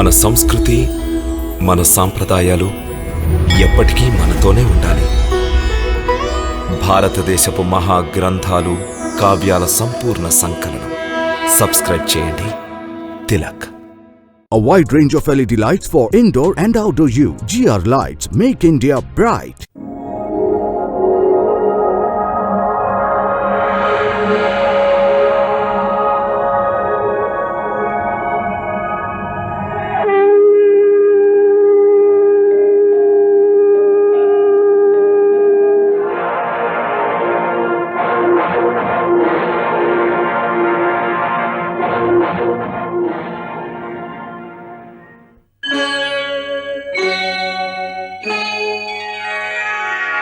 మన సంస్కృతి, మన సాంప్రదాయాలు ఎప్పటికీ మనతోనే ఉండాలి. భారతదేశపు మహా గ్రంథాలు, కావ్యాల సంపూర్ణ సంకలనం. సబ్స్క్రైబ్ చేయండి. Tilak. A wide range of LED lights for indoor and outdoor use. GR Lights make India bright.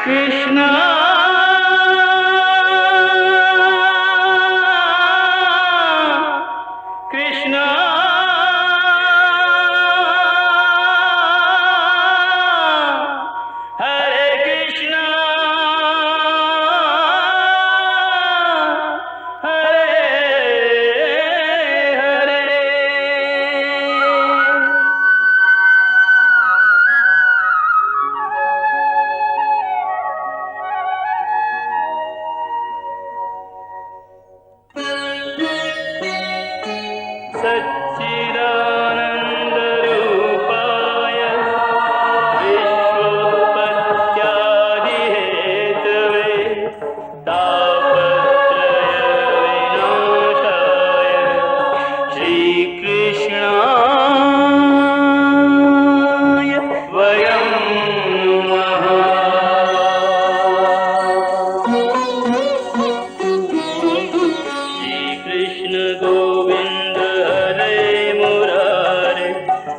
Krishna Krishna Hare Krishna Hare Hare. सच्चिदानन्दरूपाय विश्वोत्पत्त्यादिहेतवे तापत्रयविनाशाय श्रीकृष्णाय वयं नमः. श्रीकृष्ण गोविन्द हरे मुरारे,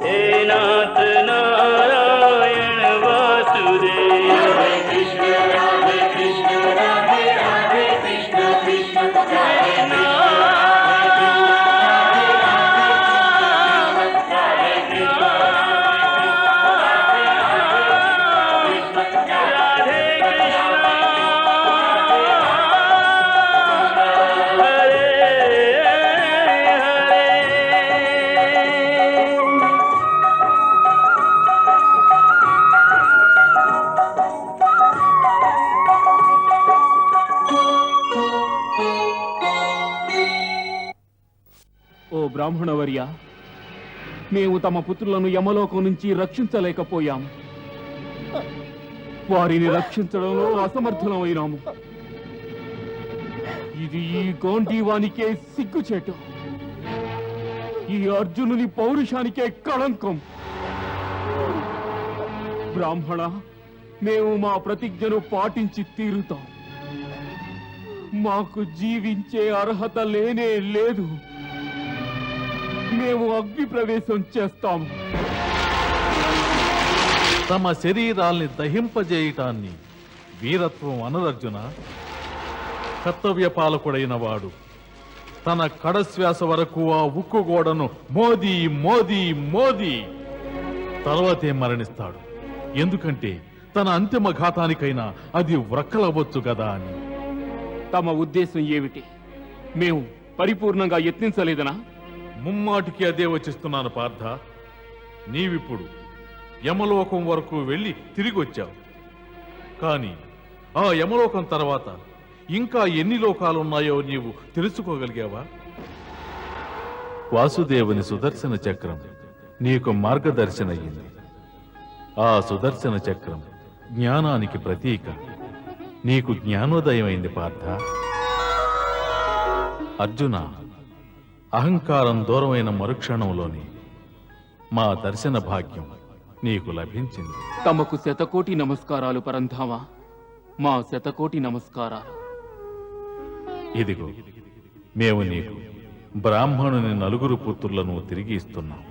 हे नाथ नारायण वासुदेव. हरे कृष्ण राधे कृष्ण राधे राधे कृष्ण कृष्ण हरे ఓ బ్రాహ్మణవర్య, మేము తమ పుత్రులను యమలోకం నుంచి రక్షించలేకపోయాము. వారిని రక్షించడంలో అసమర్థులమైనాము. ఇది ఈ గోండీవానికే సిగ్గుచేటు, ఈ అర్జునుని పౌరుషానికే కళంకం. బ్రాహ్మణ, మేము మా ప్రతిజ్ఞను పాటించి తీరుతాం. మాకు జీవించే అర్హత లేనే లేదు. మేము అగ్ని ప్రవేశం చేస్తాము. తమ శరీరాల్ని దహింపజేయటాన్ని వీరత్వం అనరర్జున. కర్తవ్య పాలకుడైన వాడు తన కడశ్వాస వరకు ఆ ఉక్కు గోడను మోదీ మోదీ మోదీ తర్వాతే మరణిస్తాడు. ఎందుకంటే తన అంతిమ ఘాతానికైనా అది వ్రక్కలవచ్చు కదా అని. తమ ఉద్దేశం ఏమిటి? మేము పరిపూర్ణంగా యత్నించలేదనా? ముమ్మాటికి అదే వచిస్తున్నాను పార్థ. నీవిప్పుడు యమలోకం వరకు వెళ్ళి తిరిగి వచ్చావు. కానీ ఆ యమలోకం తర్వాత ఇంకా ఎన్ని లోకాలున్నాయో నీవు తెలుసుకోగలిగావా? వాసుదేవుని సుదర్శన చక్రం నీకు మార్గదర్శనయ్యింది. ఆ సుదర్శన చక్రం జ్ఞానానికి ప్రతీక. నీకు జ్ఞానోదయమైంది పార్థ. అర్జున, అహంకారం దూరమైన మరుక్షణంలోని మా దర్శన భాగ్యం నీకు లభించింది. తమకు శతకోటి నమస్కారాలు పరంధామ. మా శతకోటి నమస్కారాలు. ఇదిగో మేము నీకు బ్రాహ్మణుని నలుగురు పుత్రులను తిరిగి ఇస్తున్నాం.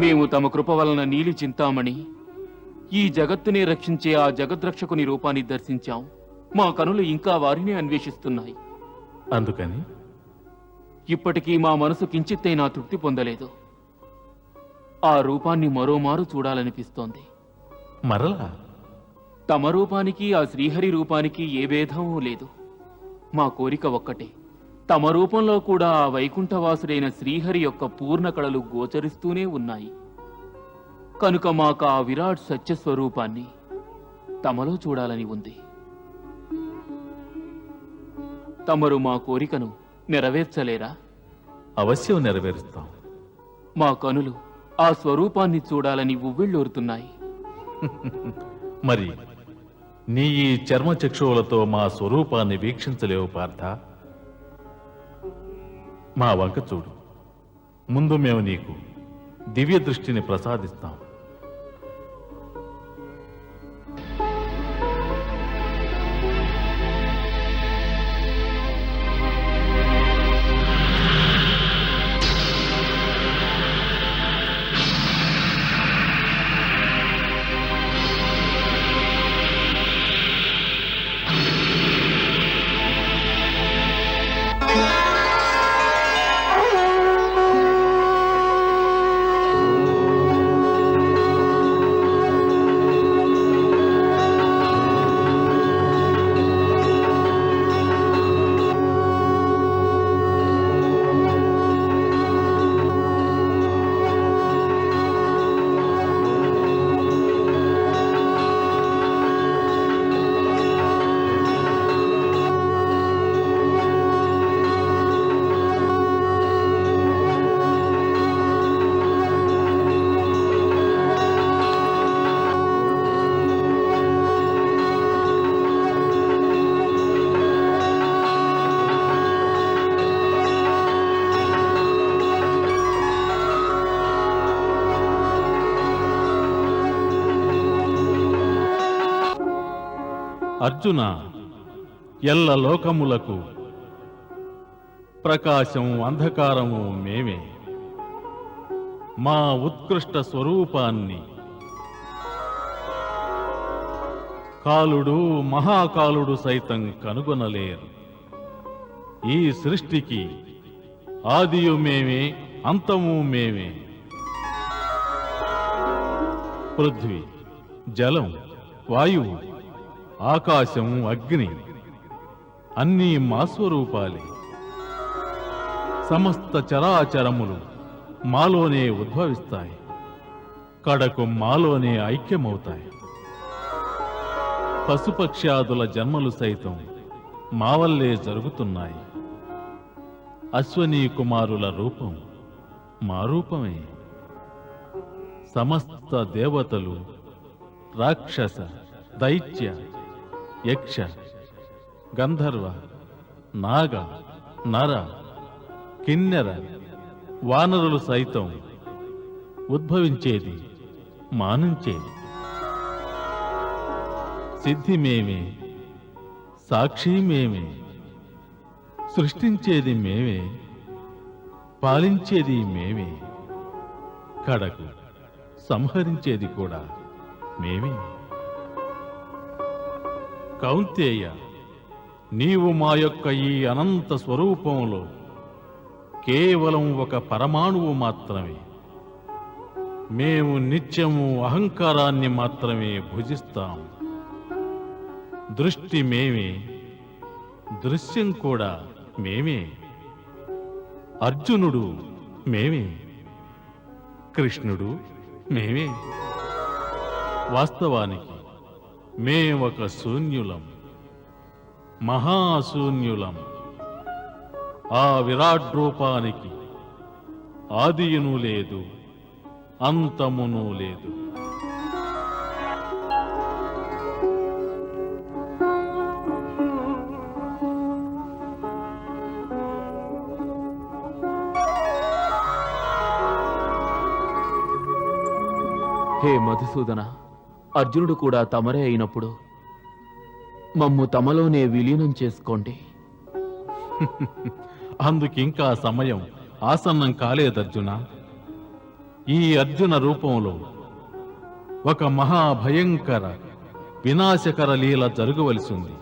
మేము తమ కృప వలన నీలి చింతామణి ఈ జగత్తునే రక్షించే ఆ జగద్రక్షకుని రూపాన్ని దర్శించాం. మా కనులు ఇంకా వారిని అన్వేషిస్తున్నాయి. అందుకని ఇప్పటికీ మా మనసు కించిత్తైనా తృప్తి పొందలేదు. ఆ రూపాన్ని మరోమారు చూడాలనిపిస్తోంది. మరలా తమ రూపానికి ఆ శ్రీహరి రూపానికి ఏ భేదమూ లేదు. మా కోరిక ఒక్కటే, తమ రూపంలో కూడా ఆ వైకుంఠవాసుడైన శ్రీహరి యొక్క పూర్ణ కళలు గోచరిస్తూనే ఉన్నాయి. కనుక మాకు ఆ విరాట్ సత్యస్వరూపాన్ని తమలో చూడాలని ఉంది. తమరు మా కోరికను నెరవేర్చలేరా? అవశ్యం నెరవేరుస్తాం. మా కనులు ఆ స్వరూపాన్ని చూడాలని ఉవ్విళ్ళూరుతున్నాయి. మరి నీ ఈ చర్మచక్షువులతో మా స్వరూపాన్ని వీక్షించలేవు పార్థ. మా వంక చూడు. ముందు మేము నీకు దివ్య దృష్టిని ప్రసాదిస్తాం. అర్జున, ఎల్ల లోకములకు ప్రకాశం అంధకారము మేమే. మా ఉత్కృష్ట స్వరూపాన్ని కాలుడు మహాకాలుడు సైతం కనుగొనలేరు. ఈ సృష్టికి ఆదియు మేమే, అంతము మేమే. పృథ్వీ, జలం, వాయువు, ఆకాశం, అగ్ని అన్నీ మా స్వరూపాలే. సమస్త చరాచరములు మాలోనే ఉద్భవిస్తాయి, కడకు మాలోనే ఐక్యమవుతాయి. పశుపక్ష్యాదుల జన్మలు సైతం మా వల్లే జరుగుతున్నాయి. అశ్వనీ కుమారుల రూపం మా రూపమే. సమస్త దేవతలు, రాక్షస, దైత్య, యక్ష, గంధర్వ, నాగ, నర, కిన్నెర, వానరులు సైతం ఉద్భవించేది మా నుంచే. సిద్ధి మేమే, సాక్షి మేమే, సృష్టించేది మేమే, పాలించేది మేమే, కడకు సంహరించేది కూడా మేమే. కౌంతేయ, నీవు మా యొక్క ఈ అనంత స్వరూపంలో కేవలం ఒక పరమాణువు మాత్రమే. మేము నిత్యము అహంకారాన్ని మాత్రమే భుజిస్తాం. దృష్టి మేమే, దృశ్యం కూడా మేమే. అర్జునుడు మేమే, కృష్ణుడు మేమే. వాస్తవానికి మేమొక శూన్యులం, మహాశూన్యులం. ఆ విరాట్ రూపానికి ఆదియును లేదు, అంతమును లేదు. హే మధుసూదన, అర్జునుడు కూడా తమరే అయినప్పుడు మమ్ము తమలోనే విలీనం చేసుకోండి. అందుకింకా సమయం ఆసన్నం కాలేదర్జున. ఈ అర్జున రూపంలో ఒక మహాభయంకర వినాశకర లీల జరగవలసి ఉంది.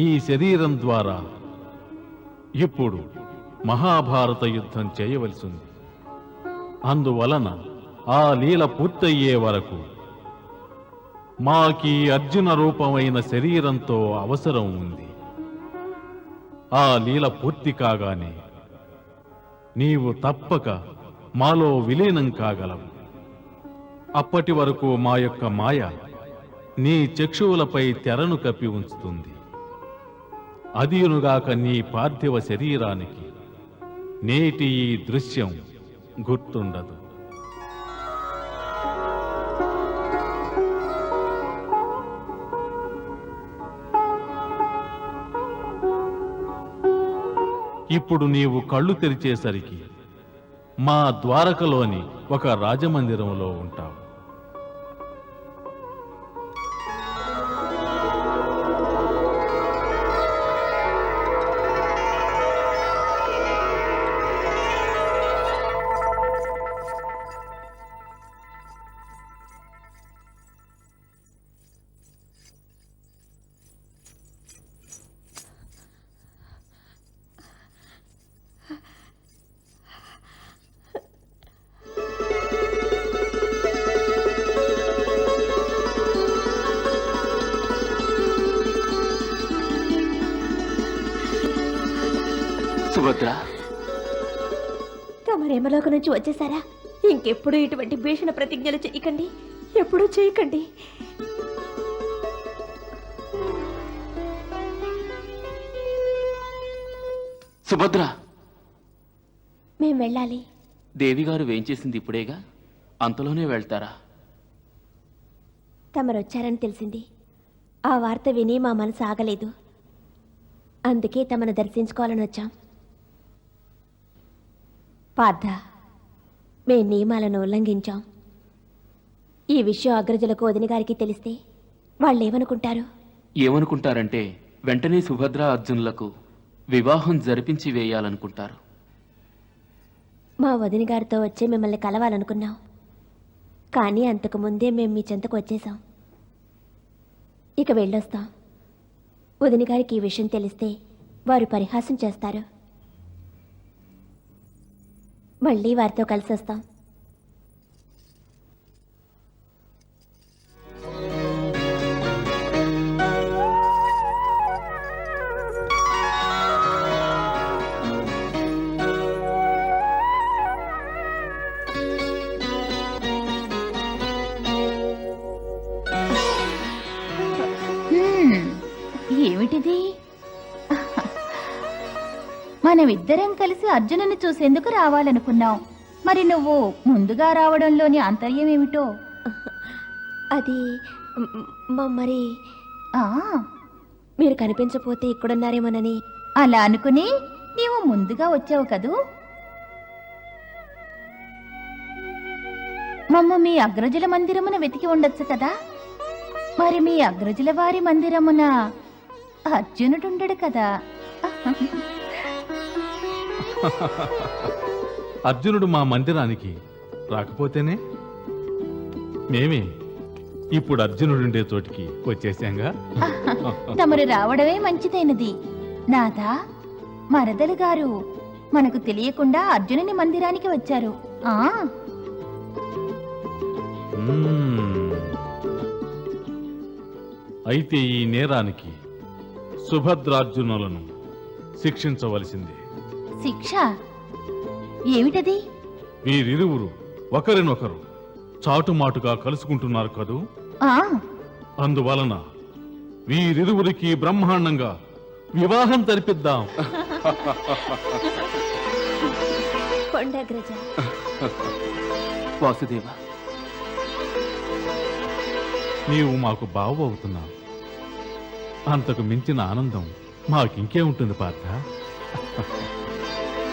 ఈ శరీరం ద్వారా ఇప్పుడు మహాభారత యుద్ధం చేయవలసి ఉంది. అందువలన ఆ లీల పూర్తయ్యే వరకు మాకీ అర్జున రూపమైన శరీరంతో అవసరం ఉంది. ఆ లీల పూర్తి కాగానే నీవు తప్పక మాలో విలీనం కాగలవు. అప్పటి వరకు మా యొక్క మాయ నీ చక్షువులపై తెరను కప్పి ఉంచుతుంది. అదియునుగాక నీ పార్థివ శరీరానికి నేటి ఈ దృశ్యం గుర్తుండదు. ఇప్పుడు నీవు కళ్ళు తెరిచేసరికి మా ద్వారకలోని ఒక రాజమందిరంలో ఉంటావు. సుభద్ర, తమరేమలోక నుంచి వచ్చేసారా? ఇంకెప్పుడు ఇటువంటి భీషణ ప్రతిజ్ఞలు చేయకండి, ఎప్పుడూ చేయకండి. సుభద్ర, మేం వెళ్ళాలి. దేవిగారు వేంచేసింది ఇప్పుడేగా, అంతలోనే వెళ్తారా? తమరొచ్చారని తెలిసింది. ఆ వార్త విని మా మనసు ఆగలేదు. అందుకే తమను దర్శించుకోవాలని వచ్చాం. పార్థ, మేం నియమాలను ఉల్లంఘించాం. ఈ విషయం అగ్రజులకు వదిన గారికి తెలిస్తే వాళ్ళు ఏమనుకుంటారు? ఏమనుకుంటారంటే వెంటనే సుభద్ర అర్జునులకు వివాహం జరిపించి వేయాలనుకుంటారు. మా వదిన గారితో వచ్చే మిమ్మల్ని కలవాలనుకున్నాం. కానీ అంతకు ముందే మేము మీ చెంతకు వచ్చేసాం. ఇక వెళ్ళొస్తాం. వదిన గారికి ఈ విషయం తెలిస్తే వారు పరిహాసం చేస్తారు. మళ్ళీ వారితో కలిసి వస్తాం. ఏమిటిది? మనమిద్దరం కలిసి అర్జునుని చూసేందుకు రావాలనుకున్నాం. మరి నువ్వు ముందుగా రావడంలోని అంతర్యం ఏమిటో? అది మరి ఆ మీరు కనిపించపోతే ఇక్కడున్నారేమోనని. అలా అనుకుని నీవు ముందుగా వచ్చావు కదూ. మమ్మ మీ అగ్రజుల మందిరమున వెతికి ఉండొచ్చు కదా. మరి మీ అగ్రజుల వారి మందిరమున అర్జునుడుండడు కదా. అర్జునుడు మా మందిరానికి రాకపోతేనే మేమే ఇప్పుడు అర్జునుడుండే చోటికి వచ్చేసాంగా. తమరు రావడమే మంచిదైనది. నాథా, మరదలు గారు మనకు తెలియకుండా అర్జునుని మందిరానికి వచ్చారు. ఆ అయితే ఈ నేరానికి సుభద్రార్జునులను శిక్షించవలసిందే. శిక్ష ఏమిటది? వీరిరువురు ఒకరినొకరు చాటుమాటుగా కలుసుకుంటున్నారు కదూ. ఆ అందువలన వీరిరువురికి బ్రహ్మాండంగా వివాహం జరిపిద్దాం. కొండగ్రజ, వాసుదేవ, నీవు మాకు బావు అవుతున్నావు. అంతకు మించిన ఆనందం మాకింకే ఉంటుంది పార్థ.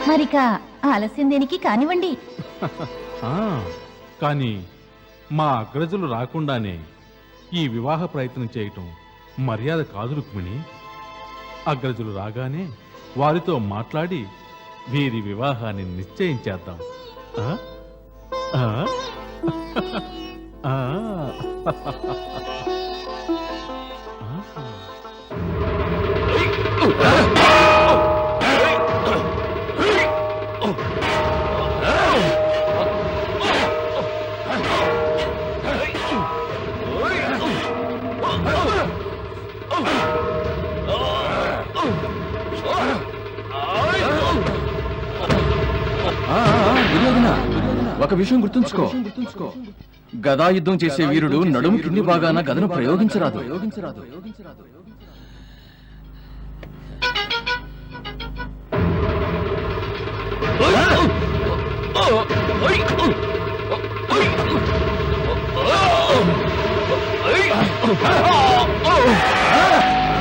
మరిక ఆలస్యం దేనికి, కానివ్వండి. కానీ మా అగ్రజులు రాకుండానే ఈ వివాహ ప్రయత్నం చేయటం మర్యాద కాదు రుక్మిణి. అగ్రజులు రాగానే వారితో మాట్లాడి వీరి వివాహాన్ని నిశ్చయించేద్దాం. ఒక విషయం గుర్తుంచుకో. గదా యుద్ధం చేసే వీరుడు నడుము కింది భాగాన గదను ప్రయోగించరాదు.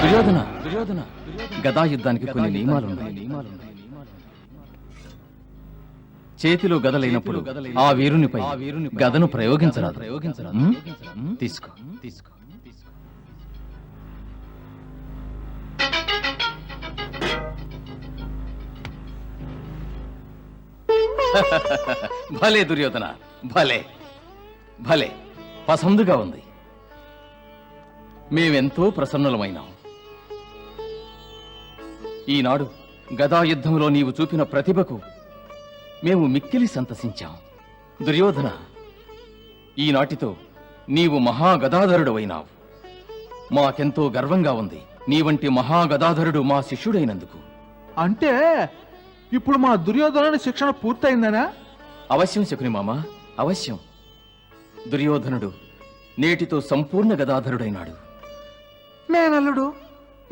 దుర్యోధన, గదా యుద్ధానికి కొన్ని నియమాలున్నాయి. చేతిలో గదలైనప్పుడు ఆ వీరునిపై గదను ప్రయోగించరాదు. తీసుకో. భలే దుర్యోధన, భలే భలే పసందుగా ఉంది. మేమెంతో ప్రసన్నులమైనాం. ఈనాడు గదా యుద్ధంలో నీవు చూపిన ప్రతిభకు మేము మిక్కిలి సంతసించాం. దుర్యోధన, ఈనాటితో నీవు మహాగదాధరుడవైనావు. మాకెంతో గర్వంగా ఉంది నీ వంటి మహాగదాధరుడు మా శిష్యుడైనందుకు. అంటే ఇప్పుడు మా దుర్యోధనుడి శిక్షణ పూర్తయిందనా? అవశ్యం శకుని మామ, అవశ్యం. దుర్యోధనుడు నేటితో సంపూర్ణ గదాధరుడైనాడు. మేనల్లుడు,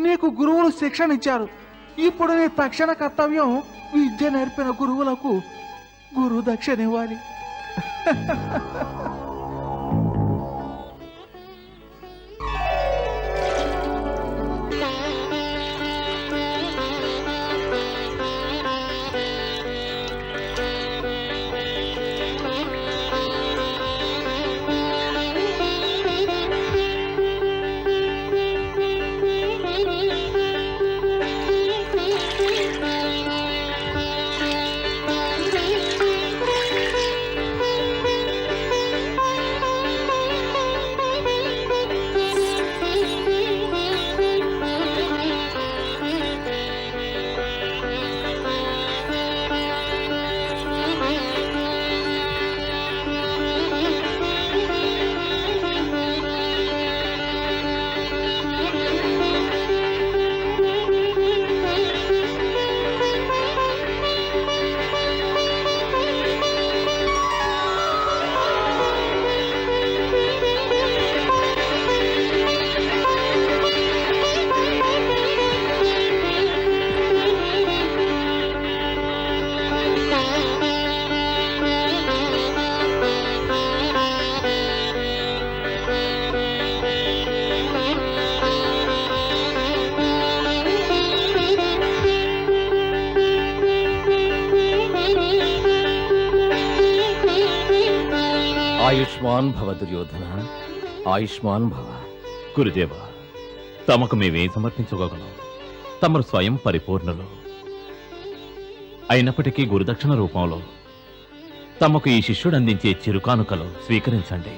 నీకు గురువులు శిక్షణ ఇచ్చారు. ఇప్పుడు నీ తక్షణ కర్తవ్యం విద్య నేర్పిన గురువులకు గురు దక్షిణ ఇవ్వాలి. ఆయుష్మాన్ భవ దుర్యోధన, ఆయుష్మాన్ భవ. గురుదేవ, తమకు మేమేం సమర్పించగలం? తమరు స్వయం పరిపూర్ణులు. అయినప్పటికీ గురుదక్షిణ రూపంలో తమకు ఈ శిష్యుడు అందించే చిరుకానుకలు స్వీకరించండి.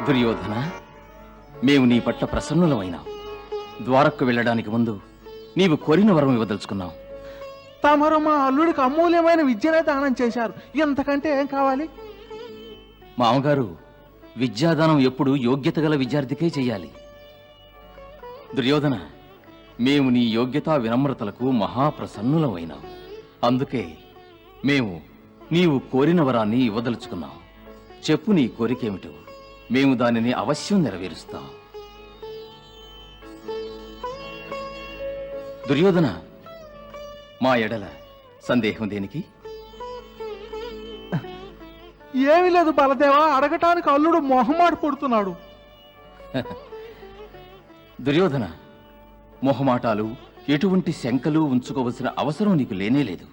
దుర్యోధన, మేము నీ పట్ల ప్రసన్నులమైనాం. ద్వారక్కు వెళ్ళడానికి ముందు నీవు కోరిన వరం ఇవ్వదలుచుకున్నాం. తమరు మా అల్లుడికి అమూల్యమైన విద్యనే దానం చేశారు. ఎంతకంటే ఏం కావాలి? మామగారు, విద్యాదానం ఎప్పుడు యోగ్యత గల విద్యార్థికే చెయ్యాలి. దుర్యోధన, మేము నీ యోగ్యతా వినమ్రతలకు మహాప్రసన్నులమైనాం. అందుకే మేము నీవు కోరిన వరాన్ని ఇవ్వదలుచుకున్నాం. చెప్పు, నీ కోరికేమిటో? మేము దానిని అవశ్యం నెరవేరుస్తాం. దుర్యోధన, మా ఎడల సందేహం దేనికి? ఏమీ లేదు బలదేవా, అడగటానికి అల్లుడు మొహమాట పడుతున్నాడు. దుర్యోధన, మొహమాటాలు, ఎటువంటి శంకలు ఉంచుకోవలసిన అవసరం నీకు లేనేలేదు.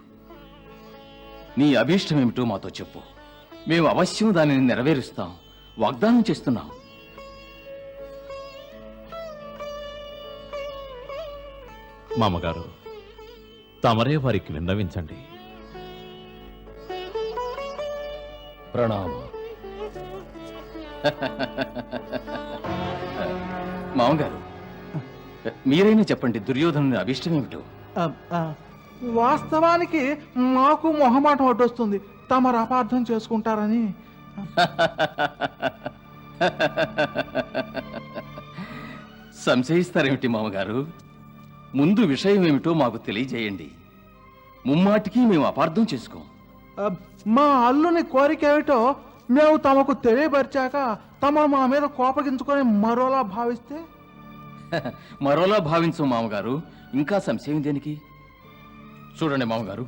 నీ అభీష్టమేమిటో మాతో చెప్పు. మేము అవశ్యం దానిని నెరవేరుస్తాం. వాగ్దానం చేస్తున్నాం. మామగారు, తమరే వారికి విన్నవించండి. ప్రణామం. మామగారు, మీరైనా చెప్పండి, దుర్యోధనుని అభిష్టమేమిటో? వాస్తవానికి మాకు మొహమాటం అడ్డొస్తుంది. తమరు అపార్థం చేసుకుంటారని. సంశయిస్తారేమిటి మామగారు? ముందు విషయం ఏమిటో మాకు తెలియజేయండి. ముమ్మాటికి మేము అపార్థం చేసుకోం. మా అల్లుని కోరిక ఏమిటో మేము తమకు తెలియపరిచాక తమరు మా మీద కోపగించుకొని మరోలా భావిస్తే? మరోలా భావించం మామగారు. ఇంకా సంశయం దేనికి? చూడండి మామగారు,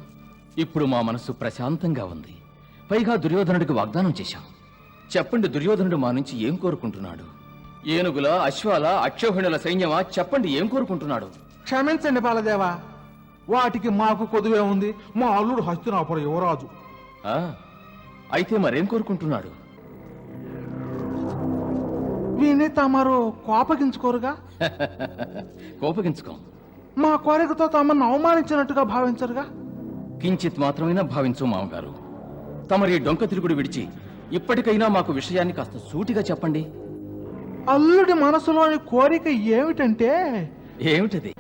ఇప్పుడు మా మనసు ప్రశాంతంగా ఉంది. పైగా దుర్యోధనుడికి వాగ్దానం చేశాం. చెప్పండి, దుర్యోధనుడు మా నుంచి ఏం కోరుకుంటున్నాడు? ఏనుగుల, అశ్వాల, అక్షౌహిణుల సైన్యమా? చెప్పండి, ఏం కోరుకుంటున్నాడు? క్షమించండి బాలదేవా, వాటికి మాకు కొదువే ఉంది. మా అల్లుడు హస్తినాపుర యువరాజు. అయితే మరేం కోరుకుంటున్నాడు? విని తమరు కోపగించుకోరుగా? కోపగించుకోం. మా కోరికతో తమను అవమానించినట్టుగా భావించరుగా? కించిత్ మాత్రమైనా భావించు మామగారు. తమరి డొంక తిరుగుడు విడిచి ఇప్పటికైనా మాకు విషయాన్ని కాస్త సూటిగా చెప్పండి. అల్లుడి మనసులోని కోరిక ఏమిటంటే? ఏమిటది?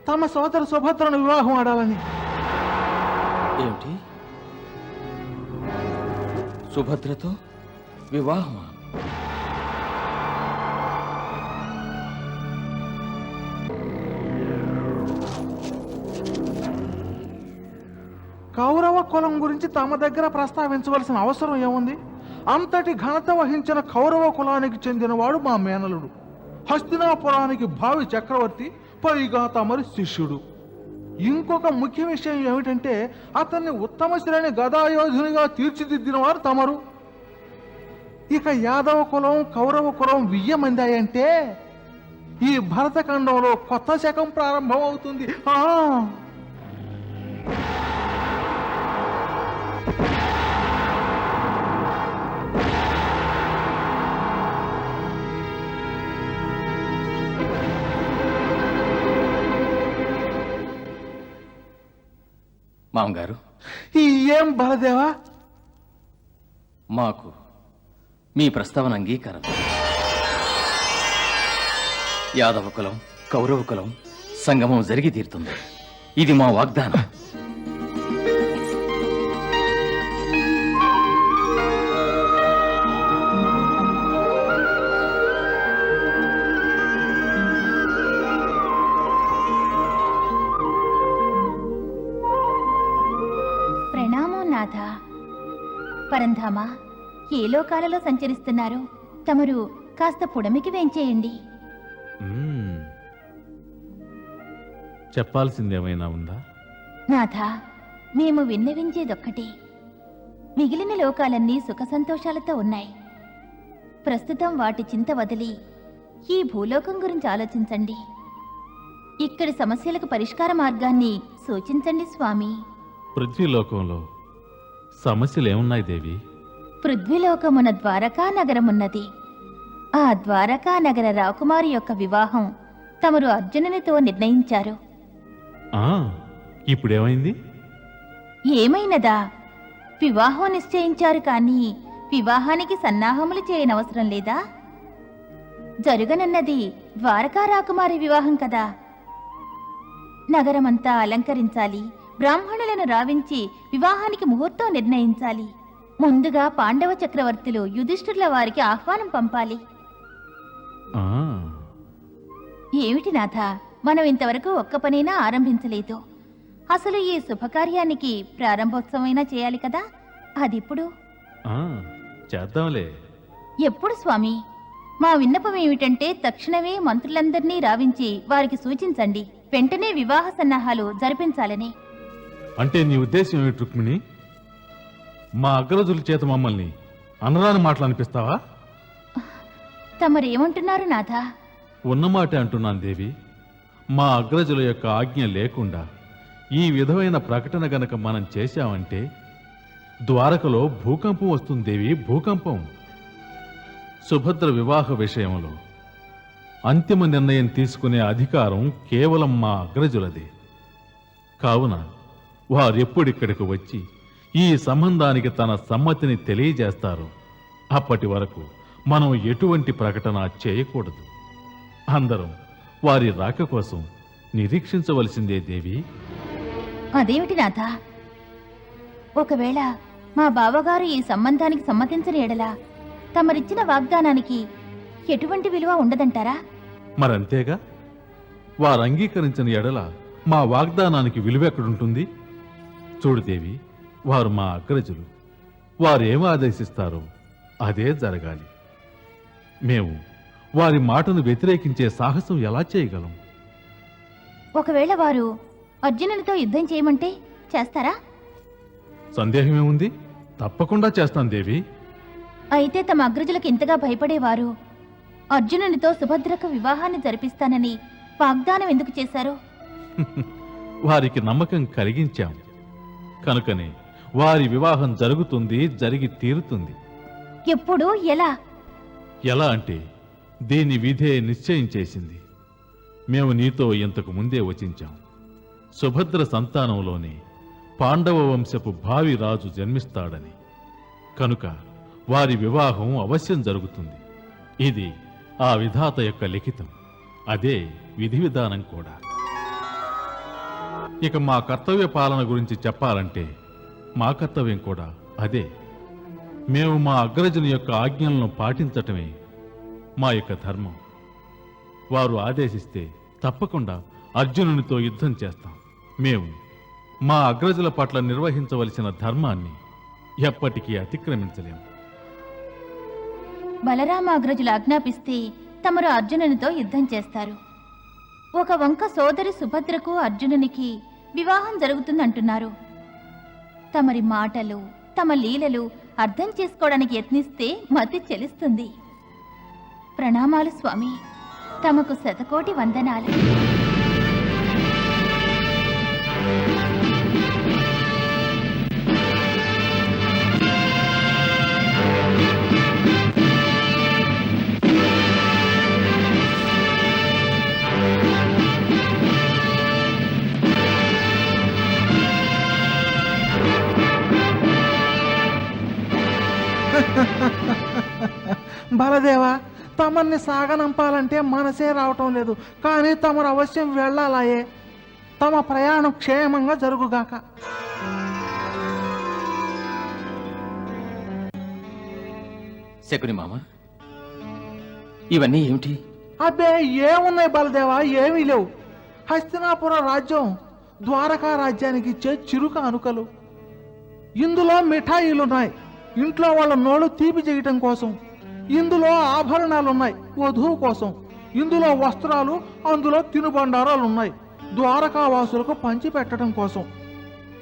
తమ సోదర సుభద్రను వివాహం ఆడాలని. ఏమిటి? సుభద్రతో వివాహమా? కౌరవ కులం గురించి తమ దగ్గర ప్రస్తావించవలసిన అవసరం ఏముంది? అంతటి ఘనత వహించిన కౌరవ కులానికి చెందినవాడు మా మేనలుడు. హస్తినాపురానికి భావి చక్రవర్తి, పైగా తమరి శిష్యుడు. ఇంకొక ముఖ్య విషయం ఏమిటంటే అతన్ని ఉత్తమ శ్రేణి గదాయోధునిగా తీర్చిదిద్దిన వారు తమరు. ఇక యాదవ కులం, కౌరవ కులం వియ్యమందాయంటే ఈ భరతఖండంలో కొత్త శకం ప్రారంభం అవుతుంది. మామగారు, ఏం బలదేవా? మాకు మీ ప్రస్తావన అంగీకారం. యాదవ కులం, కౌరవ కులం సంగమం జరిగి తీరుతుంది. ఇది మా వాగ్దానం. పరంధామా, ఏ లోకాలలో సంచరిస్తున్నారు? తమరు కాస్త పుడమికి వేంచేయండి. చెప్పాల్సిందేమైనా ఉందా? నాథ, మేము విన్నవించేదొక్కటే. మిగిలిన లోకాలన్నీ సుఖ సంతోషాలతో ఉన్నాయి. ప్రస్తుతం వాటి చింత వదిలి ఈ భూలోకం గురించి ఆలోచించండి. ఇక్కడి సమస్యలకు పరిష్కార మార్గాన్ని సూచించండి స్వామి. పృథ్వీలోకంలో సమస్యలేమున్నాయి దేవి? పృథ్వీలోకమున ద్వారకా నగరమున్నది. ఆ ద్వారకా నగర రాకుమారి యొక్క వివాహం తమరు అర్జునునితో నిర్ణయించారు. ఇప్పుడేమైంది? ఏమైనదా? వివాహం నిశ్చయించారు, కానీ వివాహానికి సన్నాహములు చేయనవసరం లేదా? జరుగనున్నది ద్వారకా రాకుమారి వివాహం కదా. నగరమంతా అలంకరించాలి, బ్రాహ్మణులను రావించి వివాహానికి ముహూర్తం నిర్ణయించాలి. ముందుగా పాండవ చక్రవర్తులు యుధిష్ఠిరుల వారికి ఆహ్వానం పంపాలి. ఆ, ఏమిటి నాథ, మనం ఇంతవరకు ఒక్క పనైనా ఆరంభించలేదు. అసలు ఈ శుభకార్యానికి ప్రారంభోత్సవమైనా చేయాలి కదా. అదిప్పుడు ఆ, చేద్దాంలే. ఎప్పుడు స్వామి? మా విన్నపం ఏమిటంటే తక్షణమే మంత్రులందరినీ రావించి వారికి సూచించండి, వెంటనే వివాహ సన్నాహాలు జరిపించాలని. అంటే నీ ఉద్దేశం ఏమిటి రుక్మిణి? మా అగ్రజుల చేత మమ్మల్ని అనరాని మాటలు అనిపిస్తావా? తమరేమంటున్నారు నాథ? ఉన్నమాటే అంటున్నాను దేవి. మా అగ్రజుల యొక్క ఆజ్ఞ లేకుండా ఈ విధమైన ప్రకటన గనక మనం చేశామంటే ద్వారకలో భూకంపం వస్తుంది దేవి, భూకంపం. సుభద్ర వివాహ విషయంలో అంతిమ నిర్ణయం తీసుకునే అధికారం కేవలం మా అగ్రజులదే. కావున వారెప్పుడిక్కడికి వచ్చి ఈ సంబంధానికి తన సమ్మతిని తెలియజేస్తారో అప్పటి వరకు మనం ఎటువంటి ప్రకటన చేయకూడదు. అందరం వారి రాక కోసం నిరీక్షించవలసిందే దేవి. అదేమిటి నాథ? ఒకవేళ మా బావగారు ఈ సంబంధానికి సమ్మతించని ఎడలా తమరిచ్చిన వాగ్దానానికి ఎటువంటి విలువ ఉండదంటారా? మరంతేగా, వారు అంగీకరించిన ఎడల మా వాగ్దానానికి విలువెక్కడుంటుంది? చూడు దేవి, వారు మా అగ్రజులు. వారేం ఆదేశిస్తారో అదే జరగాలి. మేము వారి మాటను వ్యతిరేకించే సాహసం ఎలా చేయగలం? ఒకవేళ వారు అర్జునునితో యుద్ధం చేయమంటే చేస్తారా? సందేహమేముంది? తప్పకుండా చేస్తాను దేవి. అయితే తమ అగ్రజులకు ఇంతగా భయపడేవారు అర్జునునితో సుభద్రకు వివాహాన్ని జరిపిస్తానని వాగ్దానం ఎందుకు చేశారు? వారికి నమ్మకం కలిగించాం కనుకనే వారి వివాహం జరుగుతుంది, జరిగి తీరుతుంది. ఎప్పుడు, ఎలా? ఎలా అంటే దీని విధే నిశ్చయం చేసింది. మేము నీతో ఇంతకు ముందే వచించాం. సుభద్ర సంతానంలోనే పాండవ వంశపు భావి రాజు జన్మిస్తాడని. కనుక వారి వివాహం అవశ్యం జరుగుతుంది. ఇది ఆ విధాత యొక్క లిఖితం. అదే విధి విధానం కూడా. ఇక మా కర్తవ్య పాలన గురించి చెప్పాలంటే మా కర్తవ్యం కూడా అదే. మేము మా అగ్రజుని యొక్క ఆజ్ఞలను పాటించటమే మా యొక్క ధర్మం. వారు ఆదేశిస్తే తప్పకుండా అర్జునునితో యుద్ధం చేస్తాం. మేము మా అగ్రజుల పట్ల నిర్వహించవలసిన ధర్మాన్ని ఎప్పటికీ అతిక్రమించలేము. బలరామాగ్రజులు ఆజ్ఞాపిస్తే తమరు అర్జునునితో యుద్ధం చేస్తారు. ఒక వంక సోదరి సుభద్రకు అర్జునునికి వివాహం జరుగుతుందంటున్నారు. తమరి మాటలు, తమ లీలలు అర్థం చేసుకోవడానికి యత్నిస్తే మతి చెలిస్తుంది. ప్రణామాలు స్వామి, తమకు శతకోటి వందనాలు. బలదేవా, తమర్ని సాగనంపాలంటే మనసే రావటం లేదు. కానీ తమరు అవశ్యం వెళ్ళాలాయే. తమ ప్రయాణం క్షేమంగా జరుగుగాక. శకుని మామ, ఇవన్నీ ఏమిటి? అబ్బే, ఏమున్నాయి బలదేవా, ఏమీ లేవు. హస్తినాపుర రాజ్యం ద్వారకా రాజ్యానికి ఇచ్చే చిరుక అనుకలు. ఇందులో మిఠాయిలున్నాయి, ఇంట్లో వాళ్ళ నోళ్ళు తీపి చేయటం కోసం. ఇందులో ఆభరణాలున్నాయి, వధువు కోసం. ఇందులో వస్త్రాలు, అందులో తినుబండారాలున్నాయి, ద్వారకావాసులకు పంచిపెట్టడం కోసం.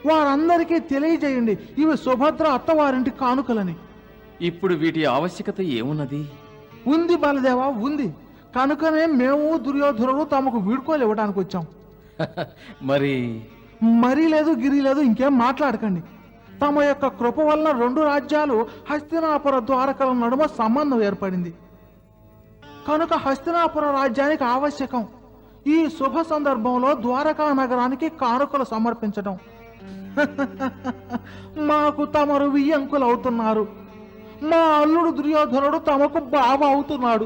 వారందరికీ తెలియజేయండి, ఇవి సుభద్ర అత్తవారింటి కానుకలని. ఇప్పుడు వీటి ఆవశ్యకత ఏమున్నది? ఉంది బలదేవా, ఉంది. కనుకనే మేము దుర్యోధనుడు తమకు వీడ్కోలు ఇవ్వడానికి వచ్చాం. మరీ లేదు, గిరి లేదు, ఇంకేం మాట్లాడకండి. తమ యొక్క కృప వలన 2 రాజ్యాలు హస్తినాపుర ద్వారకల నడుమ సంబంధం ఏర్పడింది. కనుక హస్తినాపుర రాజ్యానికి ఆవశ్యకం ఈ శుభ సందర్భంలో ద్వారకా నగరానికి కానుకలు సమర్పించడం. మాకు తమరు వియ్యంకులు అవుతున్నారు. మా అల్లుడు దుర్యోధనుడు తమకు బావ అవుతున్నాడు.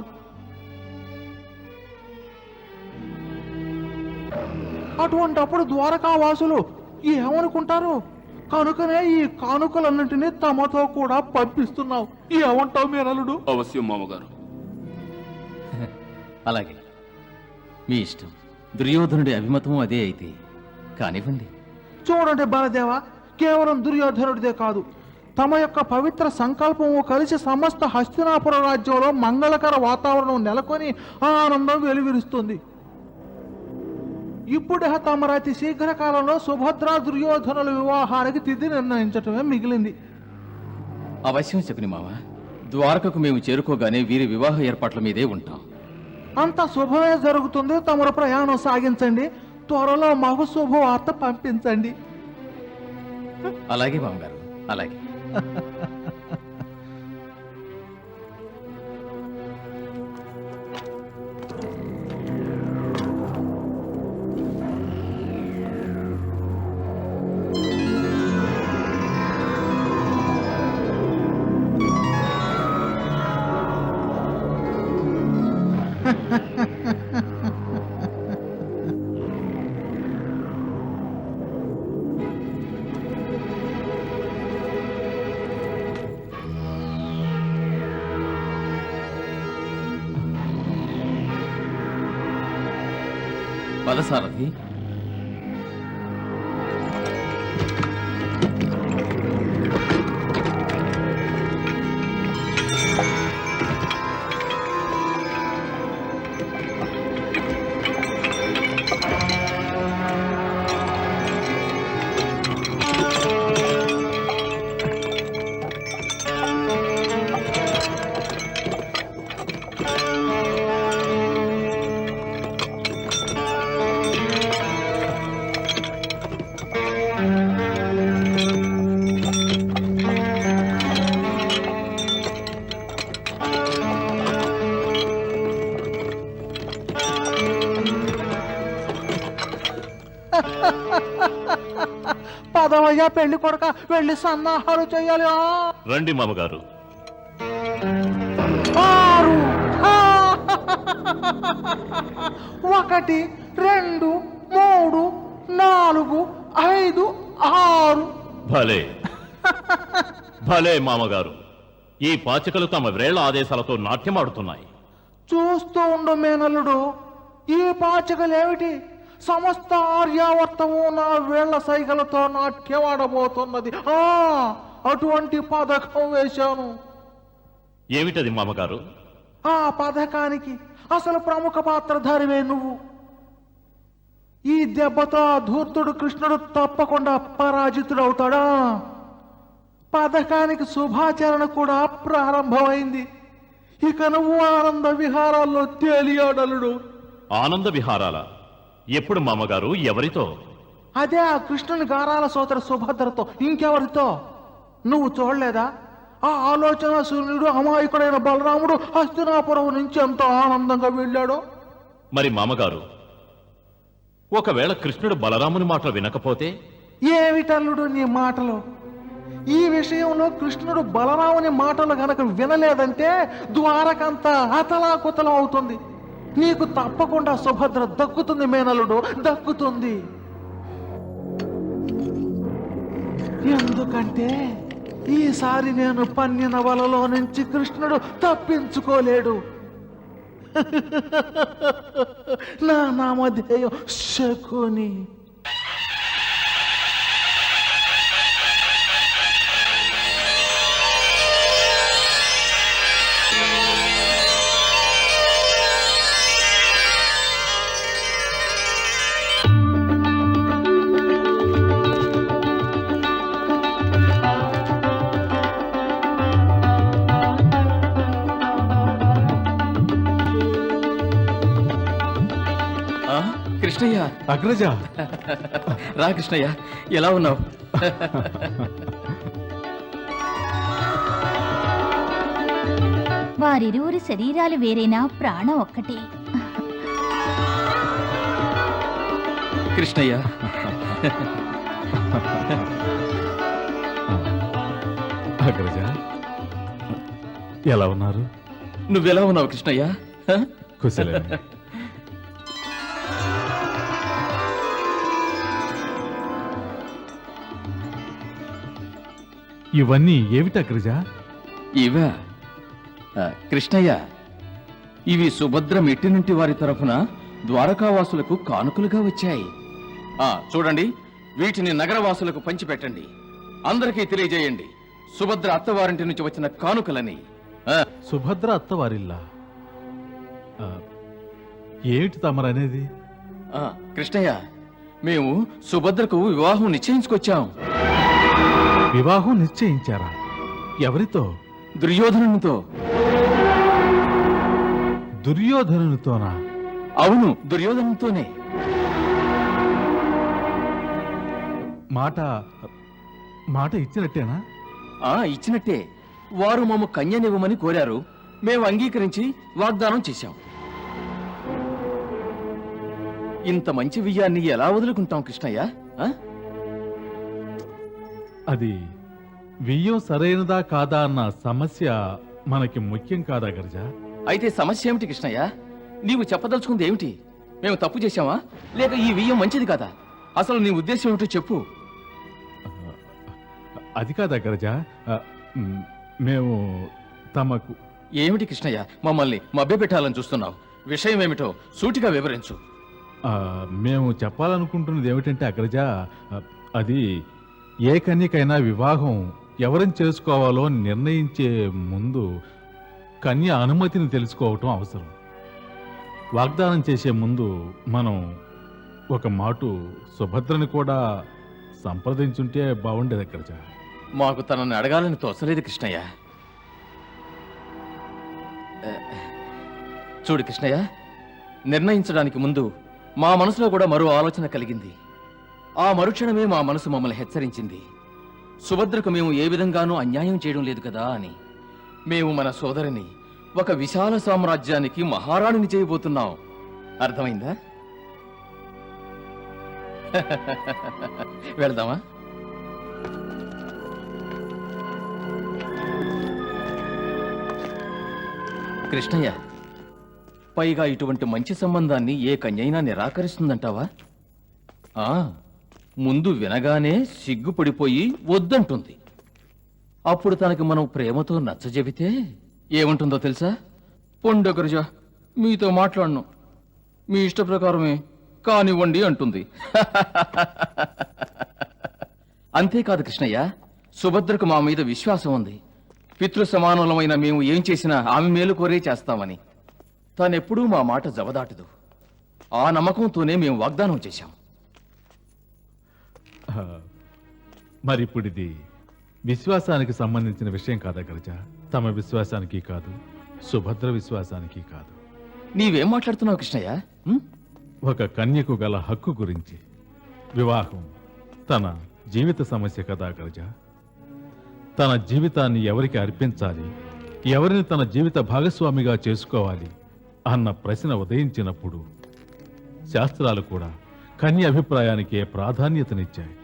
అటువంటప్పుడు ద్వారకావాసులు ఏమనుకుంటారు? కనుకనే ఈ కానుకలన్నింటినీ తమతో కూడా పంపిస్తున్నావు. ఏమంటావు మేనల్లుడు? అవశ్యం మామగారు. అలాగే మీ ఇష్టం. దుర్యోధనుడి అభిమతము అదే అయితే కానివ్వండి. చూడండి బలదేవ, కేవలం దుర్యోధనుడిదే కాదు, తమ యొక్క పవిత్ర సంకల్పము కలిసి సమస్త హస్తినాపుర రాజ్యంలో మంగళకర వాతావరణం నెలకొని ఆనందం వెలువరిస్తుంది. ఇప్పుడే తమరు అతి శీఘ్ర కాలంలో సుభద్ర దుర్యోధనుల వివాహానికి తిథి నిర్ణయించటమే మిగిలింది. అవశ్యం శకుని మామ. ద్వారకకు మేము చేరుకోగానే వీరి వివాహ ఏర్పాట్ల మీదే ఉంటాం. అంత శుభమే జరుగుతుంది. తమరు ప్రయాణం సాగించండి. త్వరలో మాకు శుభవార్త పంపించండి. అలాగే మామగారు, అలాగే. బలసారథి, పదవయ్యా పెళ్లి కొడుక, వెళ్ళి సన్నాహాలు చేయాలి. రండి మామగారు. 6 1 2 3 4 5 6. భలే భలే మామగారు. ఈ పాచికలు తమ వ్రేళ్ల ఆదేశాలతో నాట్యమాడుతున్నాయి. చూస్తూ ఉండు మేనల్లుడు, ఈ పాచికలేమిటి? సమస్త ఆర్యావర్తము నా వేళ్ల సైగలతో నాట్యమాడబోతున్నది. అటువంటి పథకం వేశాను. ఏమిటది మామగారు? ఆ పథకానికి అసలు ప్రముఖ పాత్రధారివే నువ్వు. ఈ దెబ్బతో ఆ ధూర్తుడు కృష్ణుడు తప్పకుండా పరాజితుడవుతాడా? పథకానికి శుభాచరణ కూడా ప్రారంభమైంది. ఇక నువ్వు ఆనంద విహారాల్లో తేలియాడలుడు. ఆనంద విహారాల? ఎప్పుడు మామగారు? ఎవరితో? అదే ఆ కృష్ణుని గారాల సోదర సుభద్రతో. ఇంకెవరితో? నువ్వు చూడలేదా? ఆ ఆలోచన శూన్యుడు అమాయకుడైన బలరాముడు హస్తినాపురం నుంచి ఎంతో ఆనందంగా వెళ్ళాడో. మరి మామగారు, ఒకవేళ కృష్ణుడు బలరాముని మాటలు వినకపోతే? ఏమిటల్లుడు నీ మాటలు? ఈ విషయంలో కృష్ణుడు బలరాముని మాటలు గనక వినలేదంటే ద్వారకంతా అతలాకుతలం అవుతుంది. నీకు తప్పకుండా సుభద్ర దక్కుతుంది మేనలుడు, దక్కుతుంది. ఎందుకంటే ఈసారి నేను పన్నిన వలలో నుంచి కృష్ణుడు తప్పించుకోలేడు. నా నామధేయం శకుని. కృష్ణయ్య. అగ్రజ. రా కృష్ణయ్య, ఎలా ఉన్నావు? వారిరువురి శరీరాలు వేరైనా ప్రాణం ఒక్కటే. కృష్ణయ్య, అగ్రజ, ఎలా ఉన్నారు? నువ్వెలా ఉన్నావు కృష్ణయ్య? కుశలమే. ఇవన్నీ ఏమిటి అగ్రజ? ఇవా కృష్ణయ్య, ఇవి సుభద్ర మెట్టినింటి వారి తరఫున ద్వారకావాసులకు కానుకలుగా వచ్చాయి. చూడండి, వీటిని నగరవాసులకు పంచిపెట్టండి. అందరికీ తెలియజేయండి, సుభద్ర అత్తవారింటి నుంచి వచ్చిన కానుకలని. సుభద్ర అత్తవారిల్లా? ఏమిటి తమరనేది? కృష్ణయ్య, మేము సుభద్రకు వివాహం నిశ్చయించుకొచ్చాం. వివాహం నిశ్చయించారా? ఎవరితో? దుర్యోధనునితో. దుర్యోధనునితోనా? అవును, దుర్యోధనునితోనే. మాట ఇచ్చినట్టేనా? ఇచ్చినట్టే. వారు మమ్మ కన్యనివ్వమని కోరారు. మేము అంగీకరించి వాగ్దానం చేశాం. ఇంత మంచి విజయాన్ని ఎలా వదులుకుంటాం కృష్ణయ్య? అది వియ్యం సరైనదా కాదా అన్న సమస్య మనకి ముఖ్యం కాదా గర్జ? అయితే సమస్య ఏమిటి కృష్ణయ్య? నీవు చెప్పదలుచుకుంది ఏమిటి? మేము తప్పు చేశామా, లేక ఈ వియ్యం మంచిది కాదా? అసలు నీ ఉద్దేశం ఏమిటో చెప్పు. అది కాదా గర్జ, మేము తమకు... ఏమిటి కృష్ణయ్య, మమ్మల్ని మభ్యపెట్టాలని చూస్తున్నావు? విషయం ఏమిటో సూటిగా వివరించు. మేము చెప్పాలనుకుంటున్నది ఏమిటంటే అగ్రజ, అది ఏ కన్యకైనా వివాహం ఎవరిని చేసుకోవాలో నిర్ణయించే ముందు కన్య అనుమతిని తెలుసుకోవటం అవసరం. వాగ్దానం చేసే ముందు మనం ఒక మాట సుభద్రని కూడా సంప్రదించుంటే బాగుండేది అగ్రజ. మాకు తనని అడగాలని తోచలేదు కృష్ణయ్య. చూడు కృష్ణయ్య, నిర్ణయించడానికి ముందు మా మనసులో కూడా మరో ఆలోచన కలిగింది. ఆ మరుక్షణమే మా మనసు మమ్మల్ని హెచ్చరించింది. సుభద్రకు మేము ఏ విధంగానూ అన్యాయం చేయడం లేదు కదా అని. మేము మన సోదరిని ఒక విశాల సామ్రాజ్యానికి మహారాణిని చేయబోతున్నాం. అర్థమైందా? వెళ్దామా? కృష్ణయ్య, పైగా ఇటువంటి మంచి సంబంధాన్ని ఏ కన్యైనా నిరాకరిస్తుందంటావా? ముందు వినగానే సిగ్గుపడిపోయి వద్దంటుంది. అప్పుడు తనకి మనం ప్రేమతో నచ్చజెబితే ఏముంటుందో తెలుసా? పొండగరజా, మీతో మాట్లాడను, మీ ఇష్ట ప్రకారమే కానివ్వండి అంటుంది. అంతేకాదు కృష్ణయ్య, సుభద్రకు మా మీద విశ్వాసం ఉంది. పితృ సమానులమైన మేము ఏం చేసినా ఆమె మేలు కోరే చేస్తామని. తానెప్పుడూ మా మాట జవదాటదు. ఆ నమ్మకంతోనే మేము వాగ్దానం చేశాం. మరిప్పుడు ఇది విశ్వాసానికి సంబంధించిన విషయం కాదా గరజ? తమ విశ్వాసానికి కాదు, సుభద్ర విశ్వాసానికి కాదు. నీవేం మాట్లాడుతున్నావు కృష్ణయ్య? ఒక కన్యకు గల హక్కు గురించి. వివాహం తన జీవిత సమస్య కదా గరజ. తన జీవితాన్ని ఎవరికి అర్పించాలి, ఎవరిని తన జీవిత భాగస్వామిగా చేసుకోవాలి అన్న ప్రశ్న ఉదయించినప్పుడు శాస్త్రాలు కూడా కన్య అభిప్రాయానికే ప్రాధాన్యతనిచ్చాయి.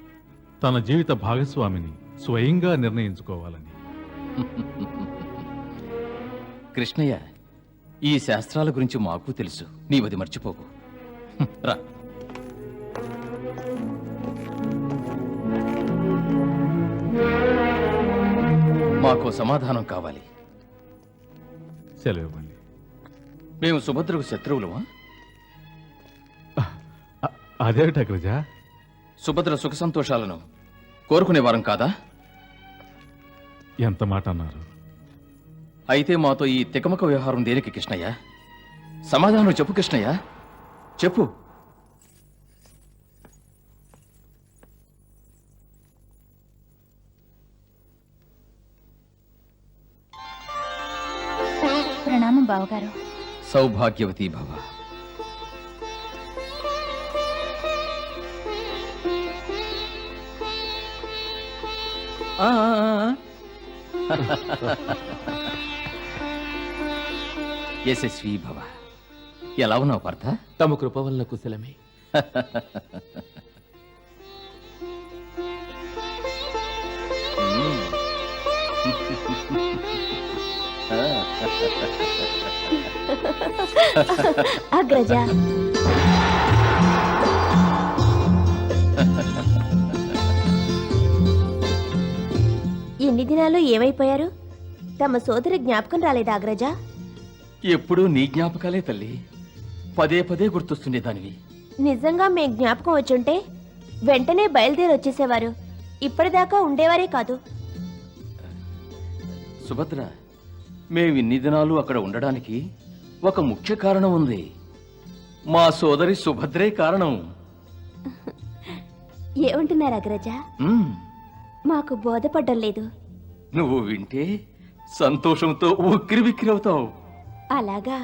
తన జీవిత భాగస్వామిని స్వయంగా నిర్ణయించుకోవాలని. కృష్ణయ్య, ఈ శాస్త్రాల గురించి మాకు తెలుసు, నీవది మర్చిపోకు. రా. మాకు సమాధానం కావాలి. సెలవివ్వండి. మేము సుభద్రకు శత్రువులమా? అదేమిటి అగ్రజ? సుభద్ర సుఖ సంతోషాలను కోరుకునేవారం కాదా? ఎంత మాట అన్నారు? అయితే మాతో ఈ తికమక వ్యవహారం దేనికి కృష్ణయ్య? సమాధానం చెప్పు కృష్ణయ్య, చెప్పు. ప్రణామం బావగారు. సౌభాగ్యవతి భవ. యశస్వి భవ. ఎలా ఉన్నావు పార్థ? తమ కృప వల్ల కుశలమే. అగ్రజ, ఎన్ని దినాలు ఏమైపోయారు? తమ సోదరి జ్ఞాపకం రాలేదా అగ్రజ? ఎప్పుడూ నీ జ్ఞాపకాలే తల్లి, పదే పదే గుర్తొస్తుండేదానివి. నిజంగా మీ జ్ఞాపకం వచ్చుంటే వెంటనే బయలుదేరి వచ్చేసేవారు. ఇప్పటిదాకా ఉండేవారే కాదు. సుభద్ర, మేమిన్ని దినాలు అక్కడ ఉండడానికి ఒక ముఖ్య కారణం ఉంది. మా సోదరి సుభద్రే కారణం. ఏమంటున్నారు అగ్రజ? ఉమ్, మాకు బోధపడ్డం లేదు. నువ్వు వింటే సంతోషంతో ఉక్కిరిబిక్కిరవుతావు. అలాగా,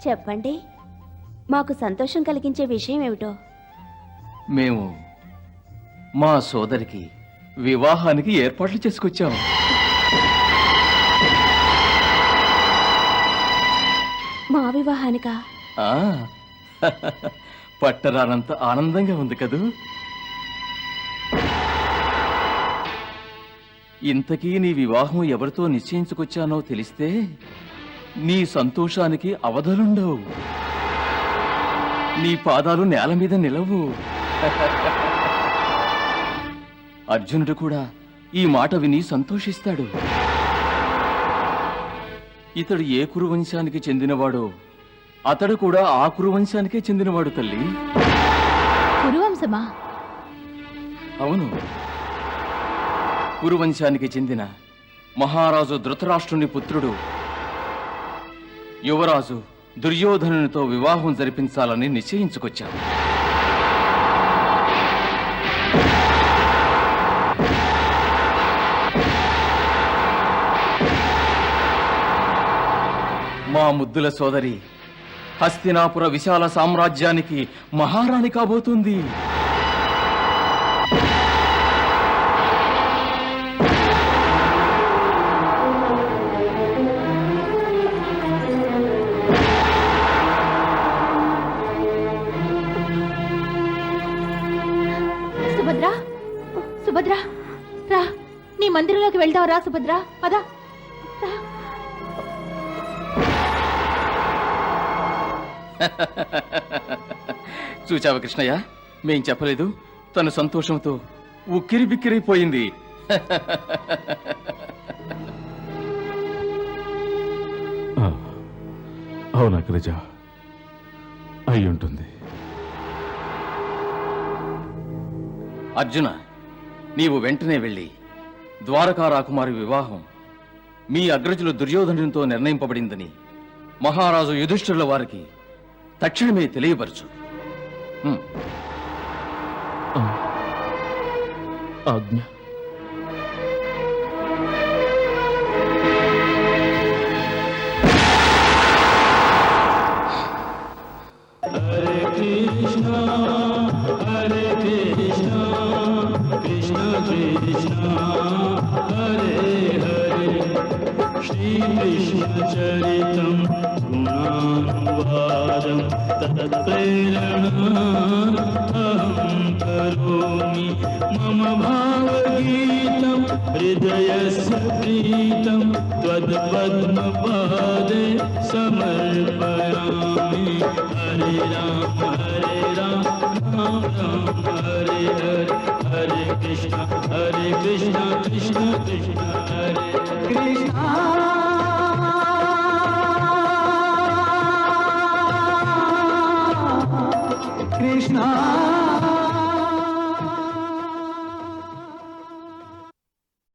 చెప్పండి. మాకు సంతోషం కలిగించే విషయం ఏమిటో? మేము మా సోదరికి వివాహానికి ఏర్పాట్లు చేసుకొచ్చాం. మా వివాహానికా? ఆ, పట్టరానంత ఆనందంగా ఉంది కదూ. ఇంతకీ నీ వివాహం ఎవరితో నిశ్చయించుకొచ్చానో తెలిస్తే నీ సంతోషానికి అవధులుండవు. నీ పాదాలు నేల మీద నిలవు. అర్జునుడు కూడా ఈ మాట విని సంతోషిస్తాడు. ఇతడు ఏ కురువంశానికి చెందినవాడో అతడు కూడా ఆ కురువంశానికే చెందినవాడు తల్లి. కురువంశమా? అవును, కురువంశానికి చెందిన మహారాజు ధృతరాష్ట్రుని పుత్రుడు యువరాజు దుర్యోధనునితో వివాహం జరిపించాలని నిశ్చయించుకొచ్చాను. మా ముద్దుల సోదరి హస్తినాపుర విశాల సామ్రాజ్యానికి మహారాణి కాబోతుంది. సుభద్ర, సుభద్ర, రా. నీ మందిరంలోకి వెళ్దాం. రా సుభద్ర, పద. రా. చూచావా కృష్ణయ్య, మేం చెప్పలేదు, తను సంతోషంతో ఉక్కిరి బిక్కిరైపోయింది. అవును అగ్రజ, అయి ఉంటుంది. అర్జున, నీవు వెంటనే వెళ్ళి ద్వారకా రాకుమారి వివాహం మీ అగ్రజులు దుర్యోధనునితో నిర్ణయింపబడిందని మహారాజు యుధిష్ఠిరుల వారికి తక్షణమే తెలియపరచు. ఆజ్ఞ. హరే కృష్ణ కృష్ణ కృష్ణ హరే హరే శ్రీ కృష్ణ చరితం గుణానువాదం తత్ప్రేరణా అహం కరోమి మమ భావగీతం హృదయస్య ప్రీతం త్వద్పద్మపాదే సమర్పయామి. హరే రామ రామ రామ హరే హరే హరే కృష్ణ కృష్ణ కృష్ణ హరే కృష్ణ.